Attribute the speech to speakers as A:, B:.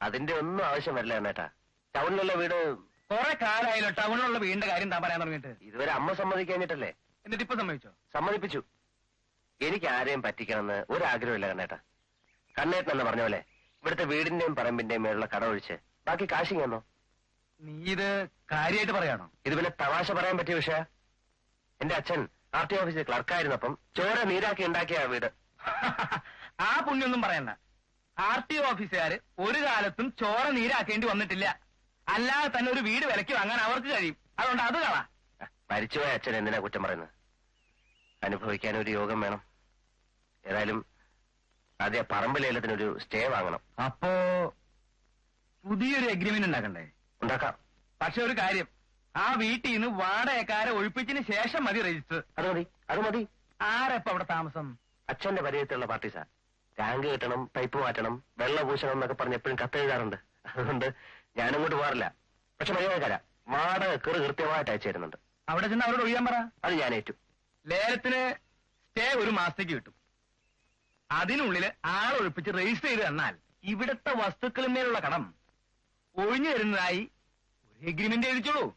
A: അതിന്റെ ഒന്നും ആവശ്യം വരില്ല എന്നേട്ടാ. ടൗണിലുള്ള വീട്
B: കുറെ കാലമായല്ലോ ടൗണിലുള്ള വീടിന്റെ കാര്യം താൻ പറയാൻ തുടങ്ങിയിട്ട്.
A: ഇതുവരെ അമ്മ സമ്മതിക്കഴിഞ്ഞിട്ടല്ലേ?
B: എന്നിട്ട് ഇപ്പൊ സമ്മതിച്ചോ?
A: സമ്മതിപ്പിച്ചു. എനിക്ക് ആരെയും പറ്റിക്കണമെന്ന് ഒരാഗ്രഹമില്ല കണ്ണേട്ടാ. കണ്ണേട്ടൻ എന്ന് പറഞ്ഞ പോലെ ഇവിടുത്തെ വീടിന്റെയും പറമ്പിന്റെയും മേലുള്ള കട ഒഴിച്ച് ബാക്കി കാശിങ് തന്നോ.
B: നീ ഇത് കാര്യമായിട്ട് പറയാണോ?
A: ഇത് പിന്നെ തമാശ പറയാൻ പറ്റിയ വിഷയ. എന്റെ അച്ഛൻ RT ഓഫീസിൽ ക്ലർക്കായിരുന്നപ്പം ചോര നീരാക്കി ഉണ്ടാക്കിയ വീട്.
B: ആ പുണ്യൊന്നും പറയണ്ട. RT ഓഫീസുകാര് ഒരു കാലത്തും ചോര നീരാക്കേണ്ടി വന്നിട്ടില്ല. അല്ലാതെ തന്നെ ഒരു വീട് വിലക്ക് വാങ്ങാൻ അവർക്ക് കഴിയും. അതുകൊണ്ട് അത് കളാ.
A: മരിച്ചുപോയ അച്ഛൻ എന്തിനാ കുറ്റം പറയുന്നത്? അനുഭവിക്കാൻ ഒരു യോഗം വേണം. ഏതായാലും ആദ്യ പറമ്പ് ലേലത്തിനൊരു സ്റ്റേ വാങ്ങണം.
B: അപ്പോ പുതിയൊരു എഗ്രിമെന്റ് ഉണ്ടാക്കണ്ടേ?
A: ഉണ്ടാക്കാം.
B: പക്ഷെ ഒരു കാര്യം, ആ വീട്ടിൽ നിന്ന് വാടകക്കാരെ ഒഴിപ്പിച്ചതിന് ശേഷം മതി രജിസ്റ്റർ.
A: അത് മതി.
B: ആരെപ്പ അവിടെ താമസം?
A: അച്ഛന്റെ പരിചയത്തിലുള്ള പാർട്ടീസാ. ടാങ്ക് കെട്ടണം, പൈപ്പ് മാറ്റണം, വെള്ളം പൂശണം എന്നൊക്കെ പറഞ്ഞ് എപ്പോഴും കത്തെഴുതാറുണ്ട്. അതുകൊണ്ട് ഞാനങ്ങോട്ട് പോകാറില്ല. പക്ഷെ മര്യാദക്കാരാ. വാടക കൃത്യമായിട്ട് അയച്ചു തരുന്നുണ്ട്.
B: അവിടെ ചെന്ന് അവരോട് ഒഴിയാൻ പറ.
A: അത് ഞാൻ ഏറ്റു.
B: ലേലത്തിന് സ്റ്റേ ഒരു മാസത്തേക്ക് കിട്ടും. അതിനുള്ളിൽ ആളൊഴിപ്പിച്ച് രജിസ്റ്റർ ചെയ്ത് തന്നാൽ ഇവിടുത്തെ വസ്തുക്കളിന്മേലുള്ള കടം ഒഴിഞ്ഞു തരുന്നതായി ഒരു എഗ്രിമെന്റ് എഴുതിച്ചോളൂ.